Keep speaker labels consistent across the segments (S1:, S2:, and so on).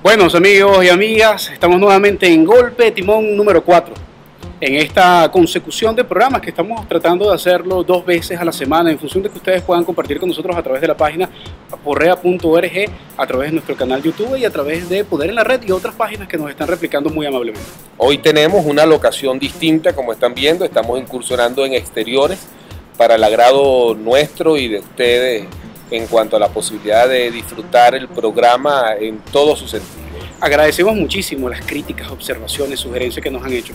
S1: Buenos amigos y amigas, estamos nuevamente en Golpe de Timón número 4, en esta consecución de programas que estamos tratando de hacerlo 2 veces a la semana en función de que ustedes puedan compartir con nosotros a través de la página porrea.org, a través de nuestro canal YouTube y a través de Poder en la Red y otras páginas que nos están replicando muy amablemente.
S2: Hoy tenemos una locación distinta, como están viendo, estamos incursionando en exteriores para el agrado nuestro y de ustedes en cuanto a la posibilidad de disfrutar el programa en todo su sentido.
S1: Agradecemos muchísimo las críticas, observaciones, sugerencias que nos han hecho.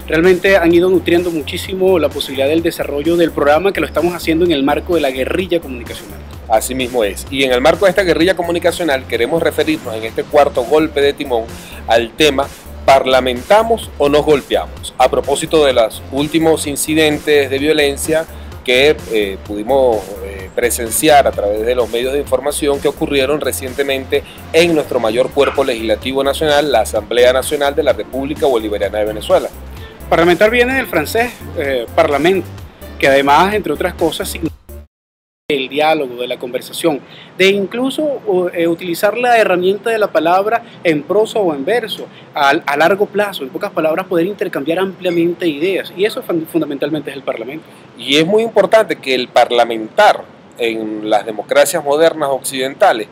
S1: Realmente han ido nutriendo muchísimo la posibilidad del desarrollo del programa, que lo estamos haciendo en el marco de la guerrilla comunicacional.
S2: Así mismo es. Y en el marco de esta guerrilla comunicacional queremos referirnos en este cuarto golpe de timón al tema ¿parlamentamos o nos golpeamos? A propósito de los últimos incidentes de violencia que pudimos presenciar a través de los medios de información que ocurrieron recientemente en nuestro mayor cuerpo legislativo nacional, la Asamblea Nacional de la República Bolivariana de Venezuela.
S1: Parlamentar viene del francés parlamento, que además, entre otras cosas, significa el diálogo, de la conversación, de incluso utilizar la herramienta de la palabra en prosa o en verso, a largo plazo, en pocas palabras, poder intercambiar ampliamente ideas, y eso fundamentalmente es el Parlamento.
S2: Y es muy importante que el parlamentar en las democracias modernas occidentales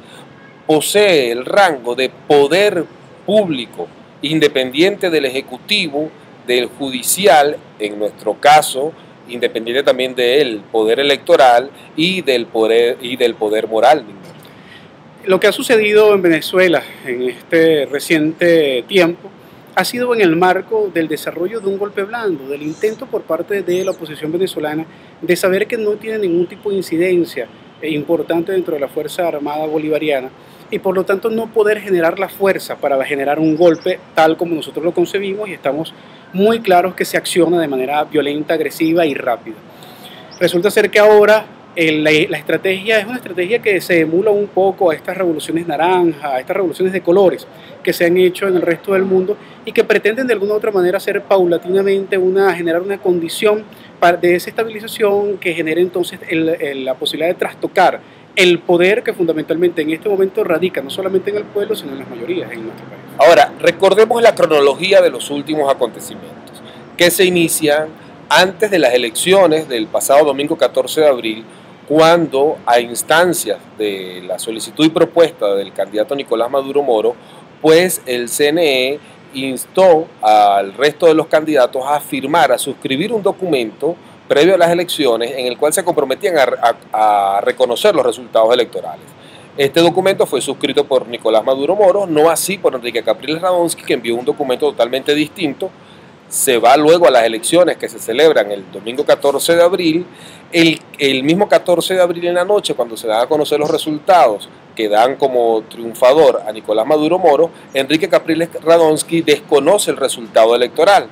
S2: posee el rango de poder público independiente del ejecutivo, del judicial, en nuestro caso, independiente también del poder electoral y del poder moral.
S1: Lo que ha sucedido en Venezuela en este reciente tiempo ha sido en el marco del desarrollo de un golpe blando, del intento por parte de la oposición venezolana de saber que no tiene ningún tipo de incidencia importante dentro de la Fuerza Armada Bolivariana y por lo tanto no poder generar la fuerza para generar un golpe tal como nosotros lo concebimos, y estamos muy claros que se acciona de manera violenta, agresiva y rápida. Resulta ser que ahora la estrategia es una estrategia que se emula un poco a estas revoluciones naranjas, a estas revoluciones de colores que se han hecho en el resto del mundo y que pretenden de alguna u otra manera hacer paulatinamente generar una condición de desestabilización que genere entonces la posibilidad de trastocar el poder que fundamentalmente en este momento radica no solamente en el pueblo, sino en las mayorías en nuestro país.
S2: Ahora, recordemos la cronología de los últimos acontecimientos, que se inician antes de las elecciones del pasado domingo 14 de abril, cuando a instancias de la solicitud y propuesta del candidato Nicolás Maduro Moro, pues el CNE instó al resto de los candidatos a firmar, a suscribir un documento previo a las elecciones en el cual se comprometían a reconocer los resultados electorales. Este documento fue suscrito por Nicolás Maduro Moro, no así por Enrique Capriles Radonsky, que envió un documento totalmente distinto. Se va luego a las elecciones que se celebran el domingo 14 de abril. El mismo 14 de abril en la noche, cuando se dan a conocer los resultados que dan como triunfador a Nicolás Maduro Moro, Enrique Capriles Radonsky desconoce el resultado electoral.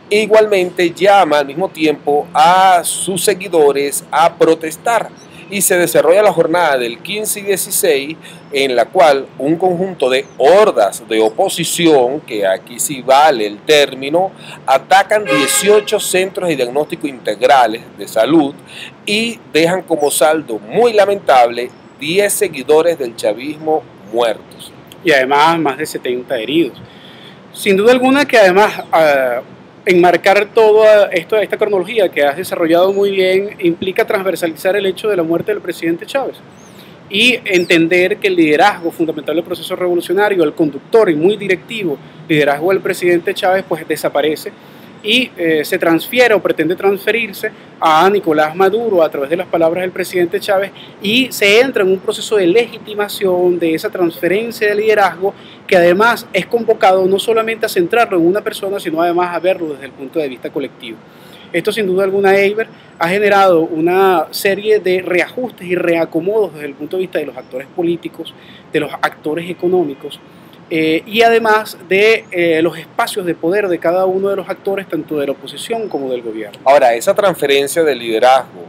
S2: Igualmente llama al mismo tiempo a sus seguidores a protestar y se desarrolla la jornada del 15 y 16 en la cual un conjunto de hordas de oposición, que aquí sí vale el término, atacan 18 centros de diagnóstico integrales de salud y dejan como saldo muy lamentable 10 seguidores del chavismo muertos.
S1: Y además más de 70 heridos. Sin duda alguna que además enmarcar toda esta cronología que has desarrollado muy bien implica transversalizar el hecho de la muerte del presidente Chávez y entender que el liderazgo fundamental del proceso revolucionario, el conductor y muy directivo liderazgo del presidente Chávez, pues desaparece y se transfiere o pretende transferirse a Nicolás Maduro a través de las palabras del presidente Chávez, y se entra en un proceso de legitimación de esa transferencia de liderazgo que además es convocado no solamente a centrarlo en una persona, sino además a verlo desde el punto de vista colectivo. Esto sin duda alguna, Eiber, ha generado una serie de reajustes y reacomodos desde el punto de vista de los actores políticos, de los actores económicos, y además de los espacios de poder de cada uno de los actores, tanto de la oposición como del gobierno.
S2: Ahora, esa transferencia de liderazgo,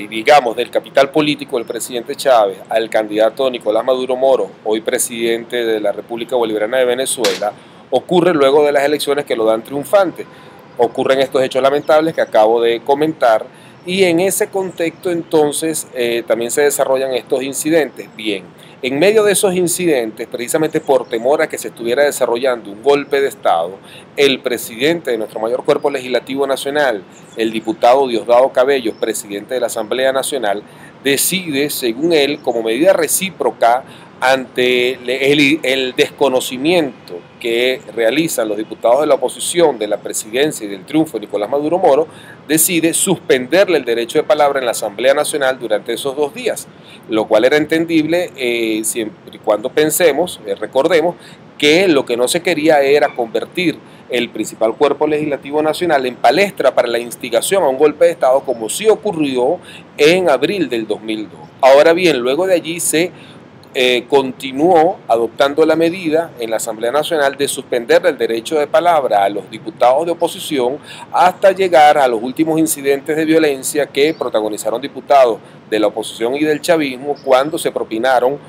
S2: digamos, del capital político del presidente Chávez al candidato Nicolás Maduro Moro, hoy presidente de la República Bolivariana de Venezuela, ocurre luego de las elecciones que lo dan triunfante. Ocurren estos hechos lamentables que acabo de comentar y en ese contexto entonces también se desarrollan estos incidentes. Bien, en medio de esos incidentes, precisamente por temor a que se estuviera desarrollando un golpe de Estado, el presidente de nuestro mayor cuerpo legislativo nacional, el diputado Diosdado Cabello, presidente de la Asamblea Nacional, decide, según él, como medida recíproca ante el desconocimiento que realizan los diputados de la oposición de la presidencia y del triunfo de Nicolás Maduro Moro, decide suspenderle el derecho de palabra en la Asamblea Nacional durante esos 2 días, lo cual era entendible siempre y cuando pensemos, recordemos, que lo que no se quería era convertir el principal cuerpo legislativo nacional en palestra para la instigación a un golpe de Estado, como sí ocurrió en abril del 2002. Ahora bien, luego de allí se continuó adoptando la medida en la Asamblea Nacional de suspender el derecho de palabra a los diputados de oposición hasta llegar a los últimos incidentes de violencia que protagonizaron diputados de la oposición y del chavismo cuando se propinaron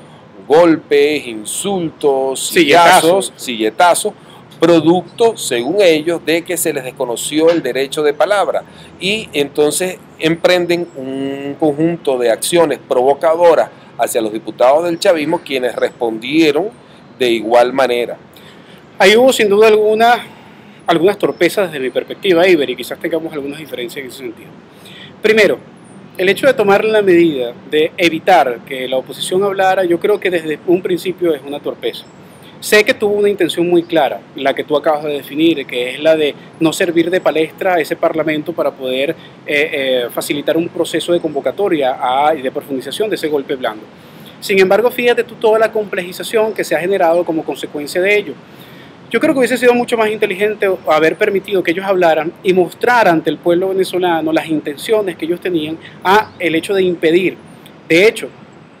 S2: golpes, insultos, silletazos, producto, según ellos, de que se les desconoció el derecho de palabra, y entonces emprenden un conjunto de acciones provocadoras hacia los diputados del chavismo, quienes respondieron de igual manera.
S1: Ahí hubo sin duda algunas torpezas desde mi perspectiva, Iber, y quizás tengamos algunas diferencias en ese sentido. Primero, el hecho de tomar la medida de evitar que la oposición hablara, yo creo que desde un principio es una torpeza. Sé que tuvo una intención muy clara, la que tú acabas de definir, que es la de no servir de palestra a ese Parlamento para poder facilitar un proceso de convocatoria y de profundización de ese golpe blando. Sin embargo, fíjate tú toda la complejización que se ha generado como consecuencia de ello. Yo creo que hubiese sido mucho más inteligente haber permitido que ellos hablaran y mostrar ante el pueblo venezolano las intenciones que ellos tenían el hecho de impedir. De hecho,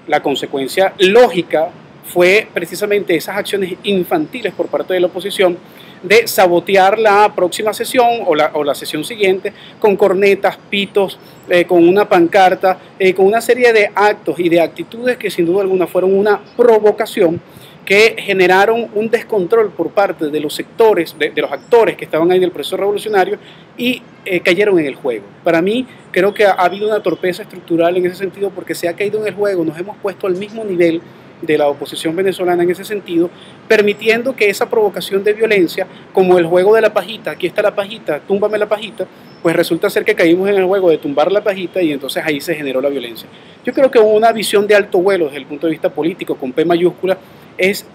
S1: la consecuencia lógica fue precisamente esas acciones infantiles por parte de la oposición de sabotear la próxima sesión o la sesión siguiente con cornetas, pitos, con una pancarta, con una serie de actos y de actitudes que sin duda alguna fueron una provocación que generaron un descontrol por parte de los sectores, de los actores que estaban ahí del proceso revolucionario y cayeron en el juego. Para mí, creo que ha habido una torpeza estructural en ese sentido porque se ha caído en el juego, nos hemos puesto al mismo nivel de la oposición venezolana en ese sentido, permitiendo que esa provocación de violencia, como el juego de la pajita, aquí está la pajita, túmbame la pajita, pues resulta ser que caímos en el juego de tumbar la pajita y entonces ahí se generó la violencia. Yo creo que una visión de alto vuelo desde el punto de vista político, con P mayúscula,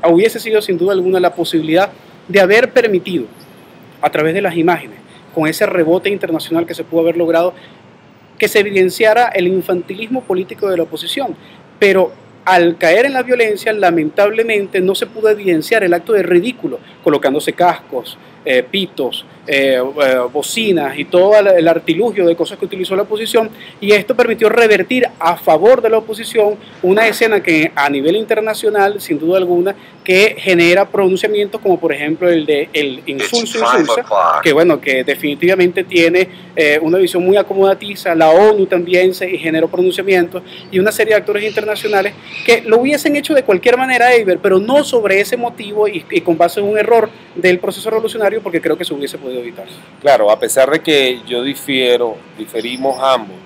S1: hubiese sido sin duda alguna la posibilidad de haber permitido, a través de las imágenes, con ese rebote internacional que se pudo haber logrado, que se evidenciara el infantilismo político de la oposición, pero al caer en la violencia, lamentablemente no se pudo evidenciar el acto de ridículo, colocándose cascos, pitos, bocinas y todo el artilugio de cosas que utilizó la oposición, y esto permitió revertir a favor de la oposición una escena que a nivel internacional, sin duda alguna, que genera pronunciamientos como por ejemplo el de el insulso, que bueno, que definitivamente tiene una visión muy acomodatiza. La ONU también generó pronunciamientos y una serie de actores internacionales que lo hubiesen hecho de cualquier manera, Eiber, pero no sobre ese motivo y con base en un error del proceso revolucionario, porque creo que se hubiese podido evitar.
S2: Claro, a pesar de que yo diferimos ambos,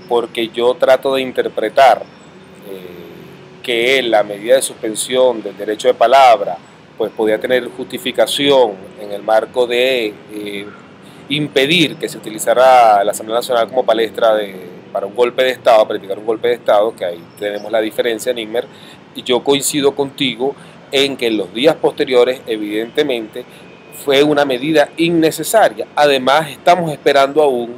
S2: porque yo trato de interpretar que la medida de suspensión del derecho de palabra pues podía tener justificación en el marco de impedir que se utilizara la Asamblea Nacional como palestra para un golpe de Estado, para practicar un golpe de Estado, que ahí tenemos la diferencia, Nigmer, y yo coincido contigo en que en los días posteriores, evidentemente, fue una medida innecesaria. Además, estamos esperando aún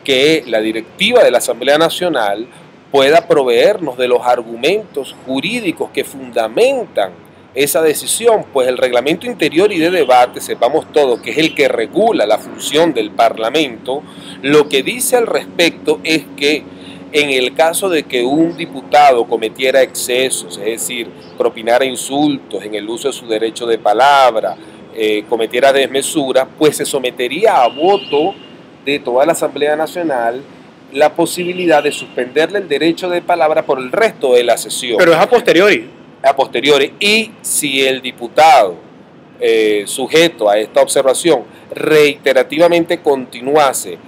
S2: que la directiva de la Asamblea Nacional pueda proveernos de los argumentos jurídicos que fundamentan esa decisión, pues el reglamento interior y de debate, sepamos todos que es el que regula la función del Parlamento, lo que dice al respecto es que en el caso de que un diputado cometiera excesos, es decir, propinara insultos en el uso de su derecho de palabra, cometiera desmesura, pues se sometería a voto de toda la Asamblea Nacional la posibilidad de suspenderle el derecho de palabra por el resto de la sesión.
S1: Pero es a posteriori.
S2: A posteriori. Y si el diputado sujeto a esta observación reiterativamente continuase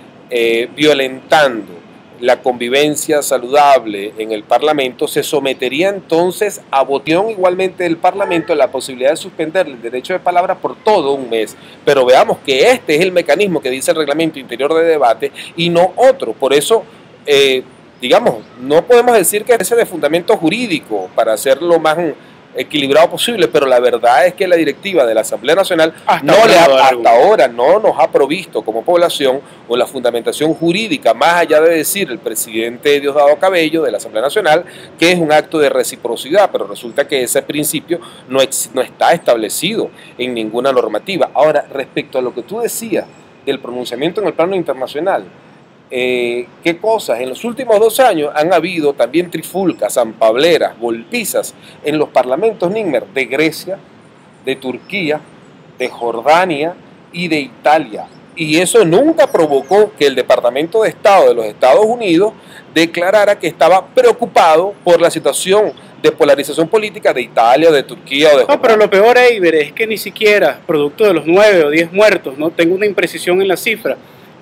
S2: violentando la convivencia saludable en el Parlamento, se sometería entonces a votación igualmente del Parlamento la posibilidad de suspender el derecho de palabra por todo un mes. Pero veamos que este es el mecanismo que dice el reglamento interior de debate y no otro. Por eso, digamos, no podemos decir que ese de fundamento jurídico para hacerlo más equilibrado posible, pero la verdad es que la directiva de la Asamblea Nacional hasta ahora no nos ha provisto como población con la fundamentación jurídica, más allá de decir el presidente Diosdado Cabello de la Asamblea Nacional que es un acto de reciprocidad, pero resulta que ese principio no está establecido en ninguna normativa. Ahora, respecto a lo que tú decías del pronunciamiento en el plano internacional, qué cosas, en los últimos 2 años han habido también trifulcas, sanpableras, golpizas en los parlamentos, Nimmer, de Grecia, de Turquía, de Jordania y de Italia, y eso nunca provocó que el Departamento de Estado de los Estados Unidos declarara que estaba preocupado por la situación de polarización política de Italia, de Turquía o de Jordania.
S1: No, pero lo peor, Eiber, es que ni siquiera, producto de los 9 o 10 muertos, no tengo una imprecisión en la cifra,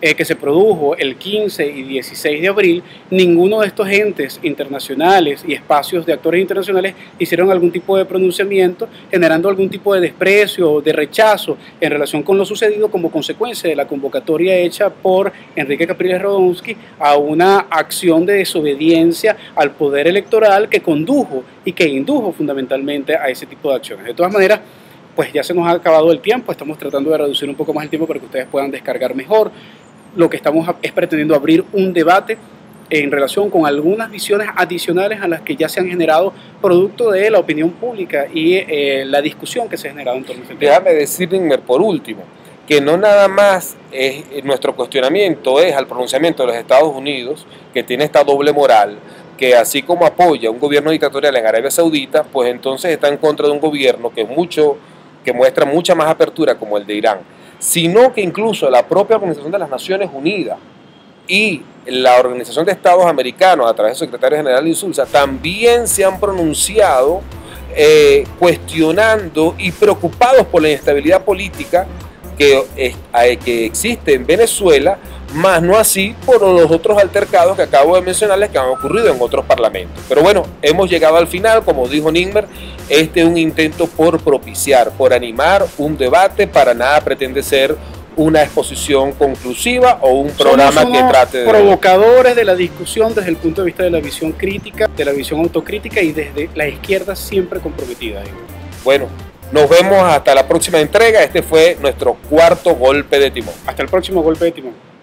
S1: que se produjo el 15 y 16 de abril, ninguno de estos entes internacionales y espacios de actores internacionales hicieron algún tipo de pronunciamiento, generando algún tipo de desprecio o de rechazo en relación con lo sucedido como consecuencia de la convocatoria hecha por Enrique Capriles Radonsky a una acción de desobediencia al poder electoral que condujo y que indujo fundamentalmente a ese tipo de acciones. De todas maneras, pues ya se nos ha acabado el tiempo, estamos tratando de reducir un poco más el tiempo para que ustedes puedan descargar mejor. Lo que estamos es pretendiendo abrir un debate en relación con algunas visiones adicionales a las que ya se han generado producto de la opinión pública y la discusión que se ha generado en torno a este tema.
S2: Déjame decir, Nimmer, por último, que no nada más nuestro cuestionamiento es al pronunciamiento de los Estados Unidos, que tiene esta doble moral, que así como apoya un gobierno dictatorial en Arabia Saudita, pues entonces está en contra de un gobierno que muestra mucha más apertura como el de Irán, sino que incluso la propia Organización de las Naciones Unidas y la Organización de Estados Americanos, a través del secretario general Insulza, también se han pronunciado cuestionando y preocupados por la inestabilidad política que existe en Venezuela, más no así por los otros altercados que acabo de mencionarles que han ocurrido en otros parlamentos. Pero bueno, hemos llegado al final, como dijo Nimmer, este es un intento por propiciar, por animar un debate, para nada pretende ser una exposición conclusiva o un programa que trate de...
S1: provocadores de la discusión desde el punto de vista de la visión crítica, de la visión autocrítica y desde la izquierda siempre comprometida.
S2: Bueno, nos vemos hasta la próxima entrega. Este fue nuestro 4.º golpe de timón.
S1: Hasta el próximo golpe de timón.